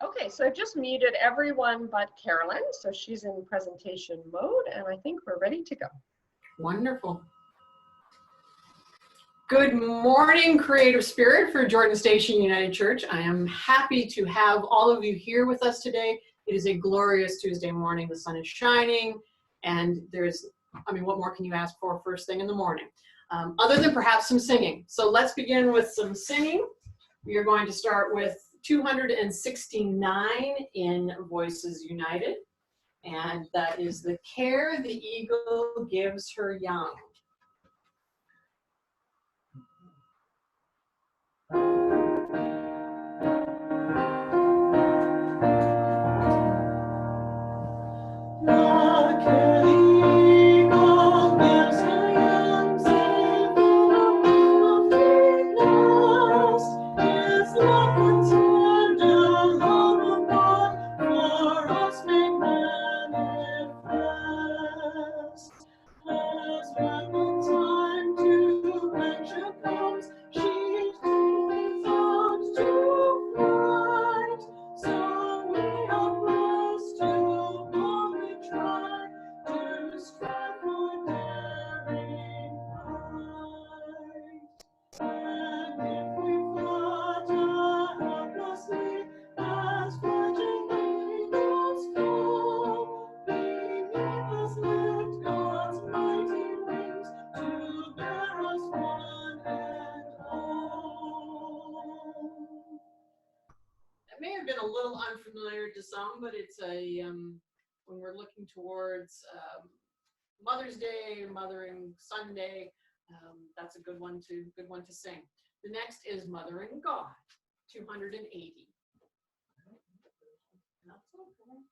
Okay, so I've just muted everyone but Carolyn, so she's in presentation mode, and I think we're ready to go. Wonderful. Good morning, Creative Spirit for Jordan Station United Church. I am happy to have all of you here with us today. It is a glorious Tuesday morning. The sun is shining, and what more can you ask for first thing in the morning? Other than perhaps some singing. So let's begin with some singing. We are going to start with 269 in Voices United, and that is The Care the Eagle Gives Her Young. May have been a little unfamiliar to some, but it's when we're looking towards Mother's Day, Mothering Sunday, that's a good one to sing. The next is Mothering God, 280. That's okay.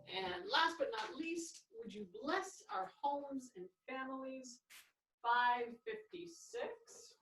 And last but not least, would you bless our homes and families, 556.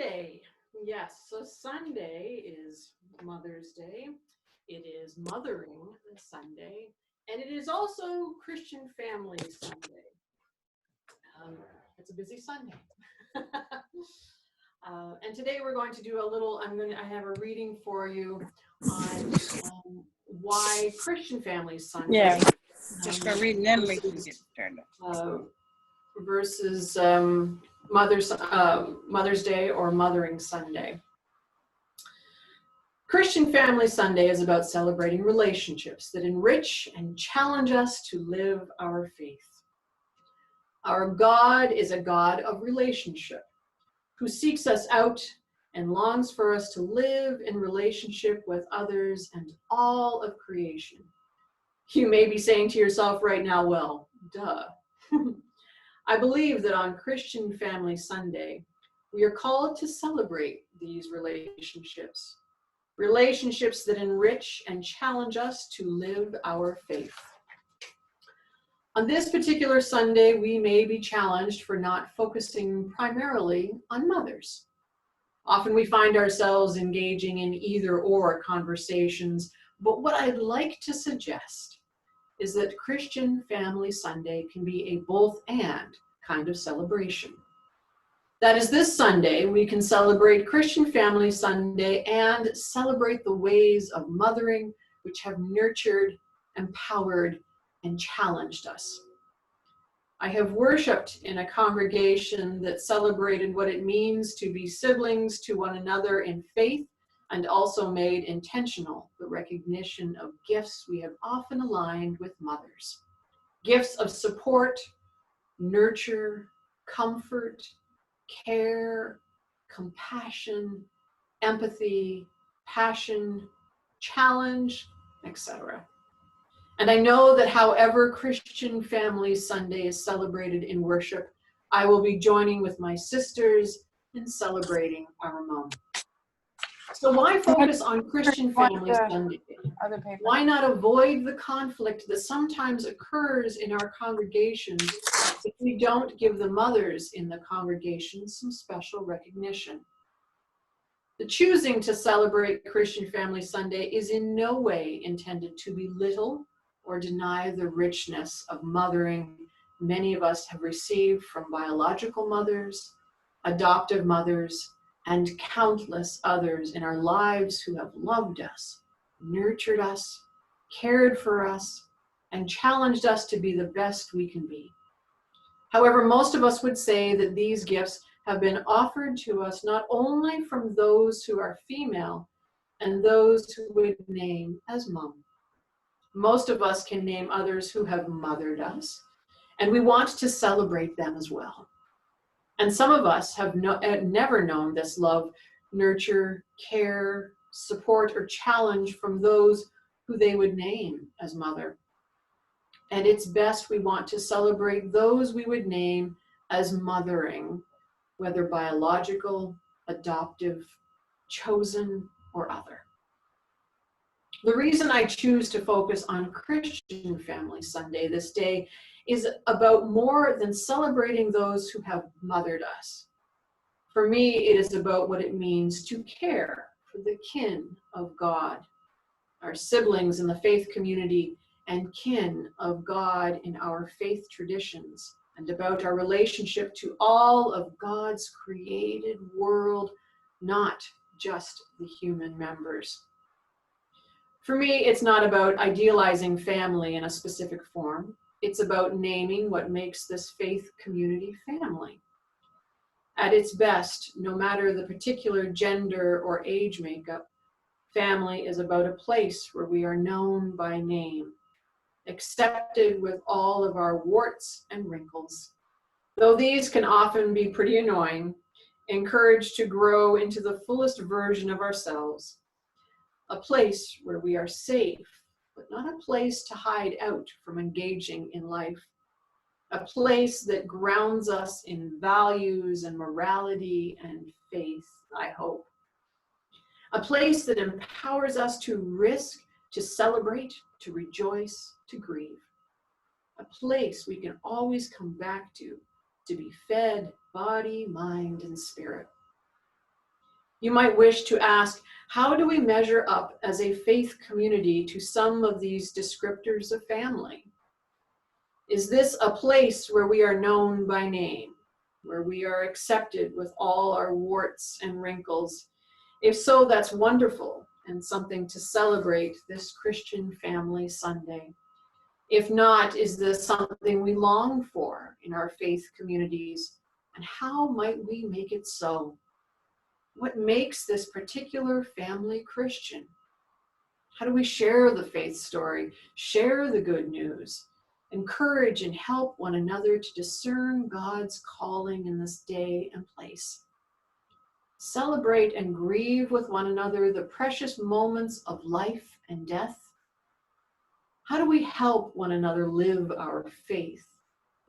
Sunday. Yes, so Sunday is Mother's Day. It is Mothering Sunday. And it is also Christian Family Sunday. It's a busy Sunday. And today we're going to do a little, I have a reading for you on why Christian Family Sunday. Yeah, just go read and then we can get started. Versus Mother's Day or Mothering Sunday. Christian Family Sunday is about celebrating relationships that enrich and challenge us to live our faith. Our God is a God of relationship who seeks us out and longs for us to live in relationship with others and all of creation. You may be saying to yourself right now, well, duh. I believe that on Christian Family Sunday, we are called to celebrate these relationships, relationships that enrich and challenge us to live our faith. On this particular Sunday, we may be challenged for not focusing primarily on mothers. Often we find ourselves engaging in either-or conversations, but what I'd like to suggest is that Christian Family Sunday can be a both-and kind of celebration. That is, this Sunday, we can celebrate Christian Family Sunday and celebrate the ways of mothering which have nurtured, empowered, and challenged us. I have worshiped in a congregation that celebrated what it means to be siblings to one another in faith, and also made intentional the recognition of gifts we have often aligned with mothers. Gifts of support, nurture, comfort, care, compassion, empathy, passion, challenge, etc. And I know that however Christian Family Sunday is celebrated in worship, I will be joining with my sisters in celebrating our mom. So why focus on Christian Family Sunday? Why not avoid the conflict that sometimes occurs in our congregations if we don't give the mothers in the congregation some special recognition? The choosing to celebrate Christian Family Sunday is in no way intended to belittle or deny the richness of mothering many of us have received from biological mothers, adoptive mothers, and countless others in our lives who have loved us, nurtured us, cared for us, and challenged us to be the best we can be. However, most of us would say that these gifts have been offered to us not only from those who are female and those who would name as mom. Most of us can name others who have mothered us, and we want to celebrate them as well. And some of us have never known this love, nurture, care, support, or challenge from those who they would name as mother. And it's best we want to celebrate those we would name as mothering, whether biological, adoptive, chosen, or other. The reason I choose to focus on Christian Family Sunday this day is about more than celebrating those who have mothered us. For me, it is about what it means to care for the kin of God, our siblings in the faith community and kin of God in our faith traditions, and about our relationship to all of God's created world, not just the human members. For me, it's not about idealizing family in a specific form. It's about naming what makes this faith community family. At its best, no matter the particular gender or age makeup, family is about a place where we are known by name, accepted with all of our warts and wrinkles. Though these can often be pretty annoying, encouraged to grow into the fullest version of ourselves. A place where we are safe, but not a place to hide out from engaging in life. A place that grounds us in values and morality and faith, I hope. A place that empowers us to risk, to celebrate, to rejoice, to grieve. A place we can always come back to be fed body, mind, and spirit. You might wish to ask, how do we measure up as a faith community to some of these descriptors of family? Is this a place where we are known by name, where we are accepted with all our warts and wrinkles? If so, that's wonderful and something to celebrate this Christian Family Sunday. If not, is this something we long for in our faith communities? And how might we make it so? What makes this particular family Christian? How do we share the faith story, share the good news, encourage and help one another to discern God's calling in this day and place? Celebrate and grieve with one another the precious moments of life and death. How do we help one another live our faith,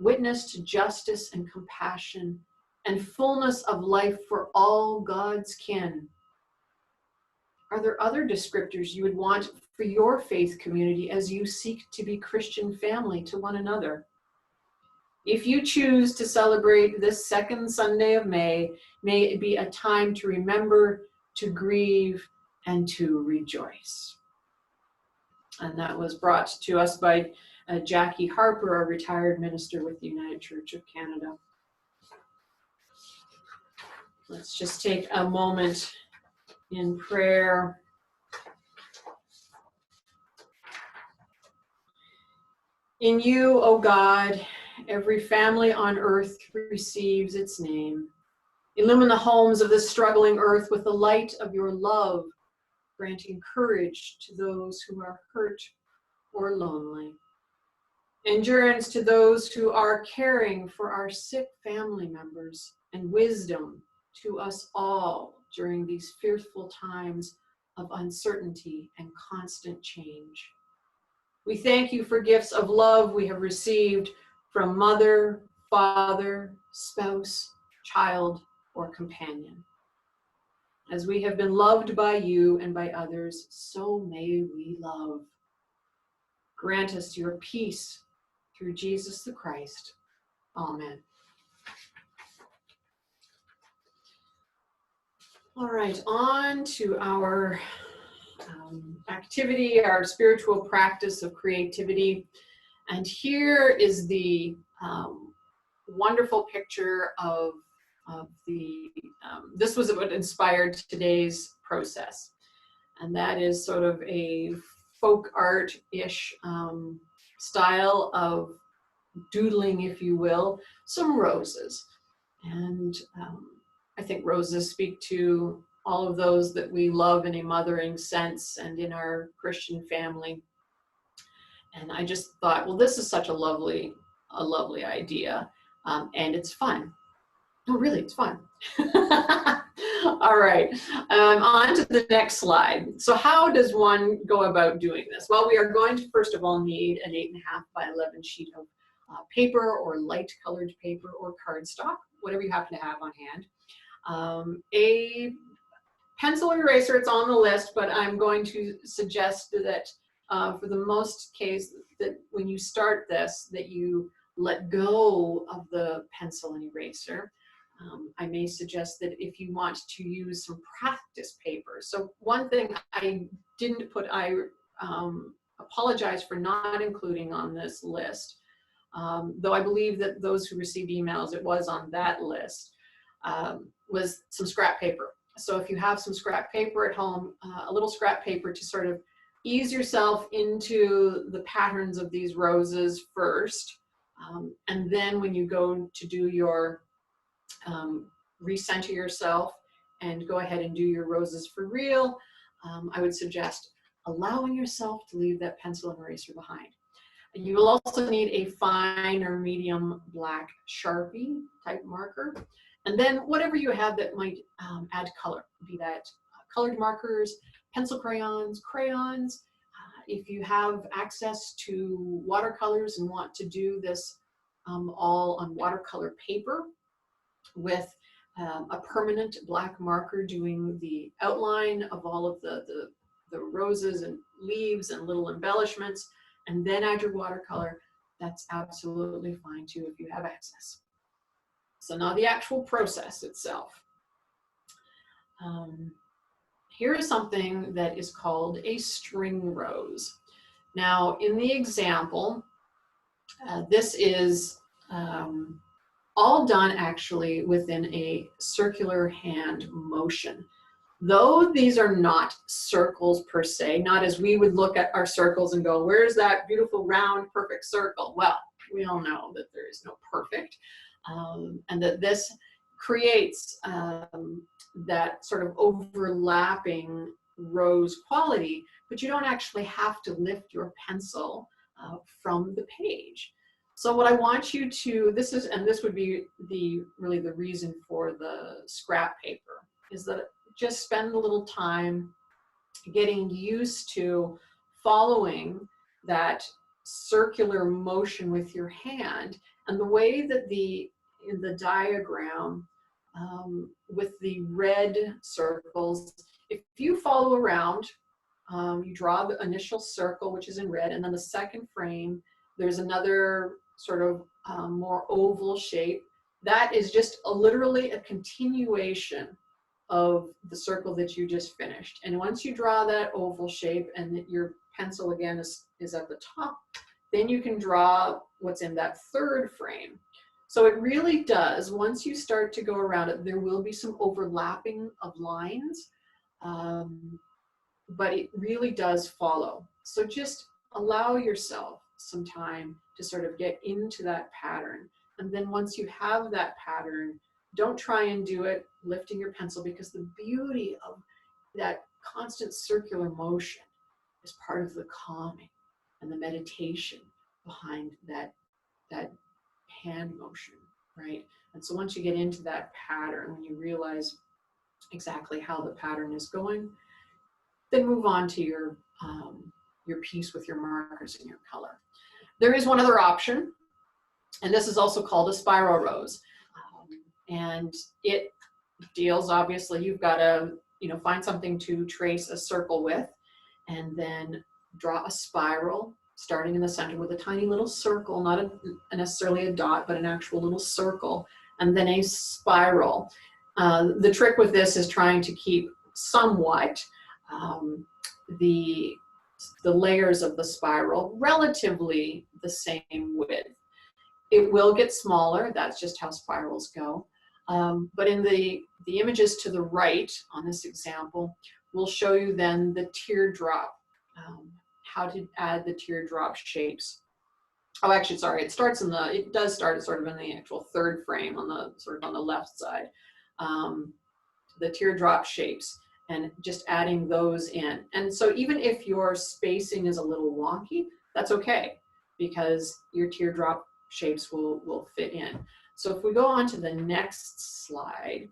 witness to justice and compassion and fullness of life for all God's kin? Are there other descriptors you would want for your faith community as you seek to be Christian family to one another? If you choose to celebrate this second Sunday of May it be a time to remember, to grieve, and to rejoice. And that was brought to us by Jackie Harper, a retired minister with the United Church of Canada. Let's just take a moment in prayer. In you, O God, every family on earth receives its name. Illumine the homes of this struggling earth with the light of your love, granting courage to those who are hurt or lonely. Endurance to those who are caring for our sick family members, and wisdom to us all during these fearful times of uncertainty and constant change. We thank you for gifts of love we have received from mother, father, spouse, child, or companion. As we have been loved by you and by others, so may we love. Grant us your peace through Jesus the Christ. Amen. All right, on to our activity, our spiritual practice of creativity. And here is the wonderful picture of the, this was what inspired today's process. And that is sort of a folk art-ish style of doodling, if you will, some roses. And I think roses speak to all of those that we love in a mothering sense and in our Christian family. And I just thought, well, this is such a lovely idea, and it's fun. No, really, it's fun. All right, on to the next slide. So how does one go about doing this? Well, we are going to first of all need an 8.5 by 11 sheet of paper or light colored paper or cardstock, whatever you happen to have on hand. A pencil eraser, it's on the list, but I'm going to suggest that for the most case that when you start this, that you let go of the pencil and eraser. I may suggest that if you want to use some practice paper. So one thing I didn't put, I apologize for not including on this list, though I believe that those who received emails, it was on that list, was some scrap paper. So if you have some scrap paper at home, a little scrap paper to sort of ease yourself into the patterns of these roses first. And then when you go to do your recenter yourself and go ahead and do your roses for real, I would suggest allowing yourself to leave that pencil and eraser behind. And you will also need a fine or medium black Sharpie type marker. And then whatever you have that might add color, be that colored markers, pencil crayons, crayons. If you have access to watercolors and want to do this all on watercolor paper with a permanent black marker doing the outline of all of the roses and leaves and little embellishments, and then add your watercolor, that's absolutely fine too if you have access. So now the actual process itself. Here is something that is called a string rose. Now, in the example, this is all done actually within a circular hand motion. Though these are not circles per se, not as we would look at our circles and go, where's that beautiful round perfect circle? Well, we all know that there is no perfect, and that this creates that sort of overlapping rose quality, but you don't actually have to lift your pencil from the page. So what I want you to, this would be really the reason for the scrap paper, is that just spend a little time getting used to following that circular motion with your hand. And the way that in the diagram with the red circles, if you follow around, you draw the initial circle, which is in red, and then the second frame, there's another sort of more oval shape. That is just literally a continuation of the circle that you just finished. And once you draw that oval shape and your pencil again is at the top, then you can draw what's in that third frame. So it really does, once you start to go around it, there will be some overlapping of lines, but it really does follow. So just allow yourself some time to sort of get into that pattern. And then once you have that pattern, don't try and do it lifting your pencil, because the beauty of that constant circular motion is part of the calming and the meditation behind that hand motion, right? And so once you get into that pattern, when you realize exactly how the pattern is going, then move on to your piece with your markers and your color. There is one other option, and this is also called a spiral rose. And it deals, obviously, you've got to find something to trace a circle with, and then draw a spiral starting in the center with a tiny little circle, not necessarily a dot, but an actual little circle, and then a spiral. The trick with this is trying to keep somewhat the layers of the spiral relatively the same width. It will get smaller, that's just how spirals go. But in the images to the right on this example, we'll show you then the teardrop, how to add the teardrop shapes. Oh, actually, sorry, it does start sort of in the actual third frame on the left side. The teardrop shapes, and just adding those in. And so even if your spacing is a little wonky, that's okay, because your teardrop shapes will fit in. So if we go on to the next slide,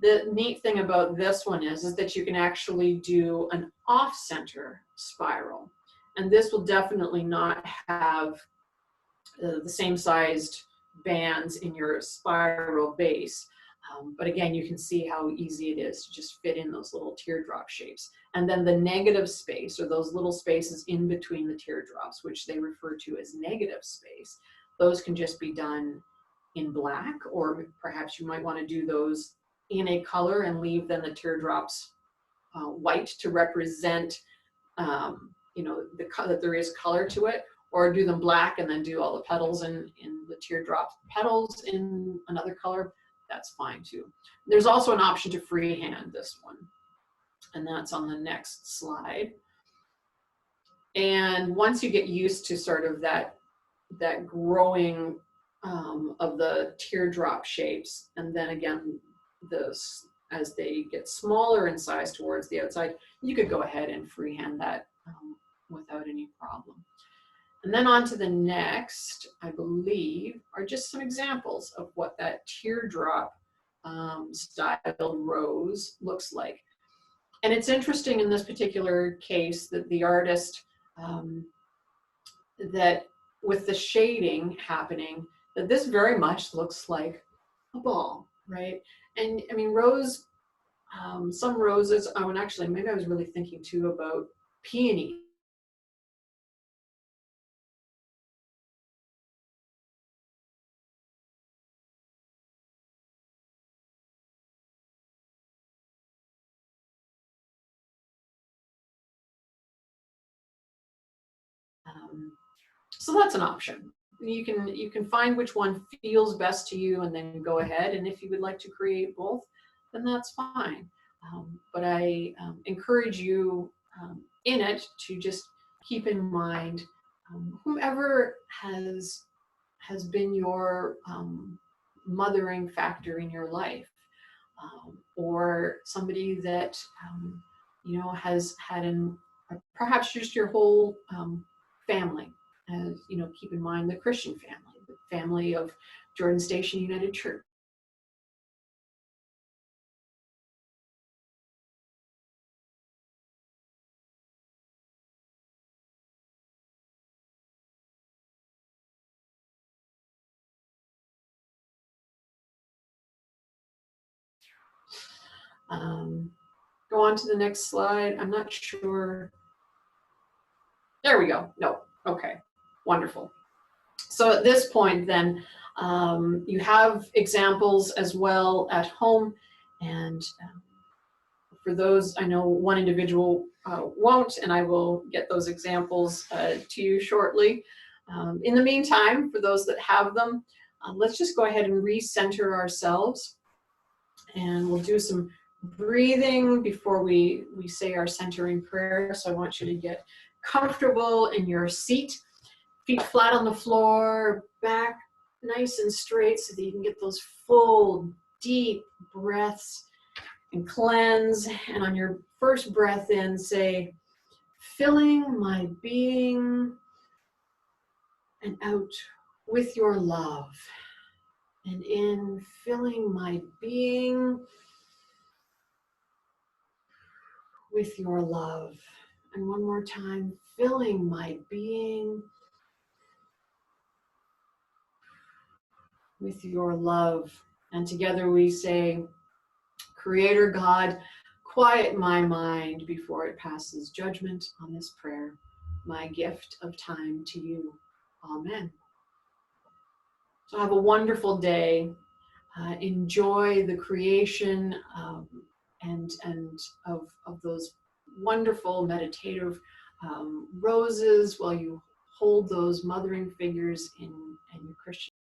the neat thing about this one is that you can actually do an off-center spiral. And this will definitely not have the same sized bands in your spiral base. But again, you can see how easy it is to just fit in those little teardrop shapes. And then the negative space, or those little spaces in between the teardrops, which they refer to as negative space, those can just be done in black, or perhaps you might want to do those in a color and leave then the teardrops white to represent that there is color to it, or do them black and then do all the petals in the teardrop petals in another color. That's fine too. There's also an option to freehand this one, and that's on the next slide. And once you get used to sort of that growing of the teardrop shapes, and then again, as they get smaller in size towards the outside, you could go ahead and freehand that without any problem. And then on to the next, I believe, are just some examples of what that teardrop styled rose looks like. And it's interesting in this particular case that the artist, that with the shading happening, that this very much looks like a ball, right? And I mean, some roses, actually, maybe I was really thinking too about peony. So that's an option. You can find which one feels best to you and then go ahead. And if you would like to create both, then that's fine. But I encourage you in it to just keep in mind whomever has been your mothering factor in your life, or somebody that has had perhaps just your whole family. Keep in mind the Christian family, the family of Jordan Station United Church. Go on to the next slide. I'm not sure. There we go. No. Okay. Wonderful. So at this point, then, you have examples as well at home. And for those, I know one individual won't, and I will get those examples to you shortly. In the meantime, for those that have them, let's just go ahead and recenter ourselves. And we'll do some breathing before we say our centering prayer. So I want you to get comfortable in your seat, feet flat on the floor, back nice and straight so that you can get those full, deep breaths and cleanse. And on your first breath in, say, filling my being, and out with your love. And in, filling my being with your love. And one more time, filling my being with your love. And together we say, Creator God, quiet my mind before it passes judgment on this prayer, my gift of time to you. Amen. So have a wonderful day. Enjoy the creation and of those wonderful meditative roses while you hold those mothering figures in your Christian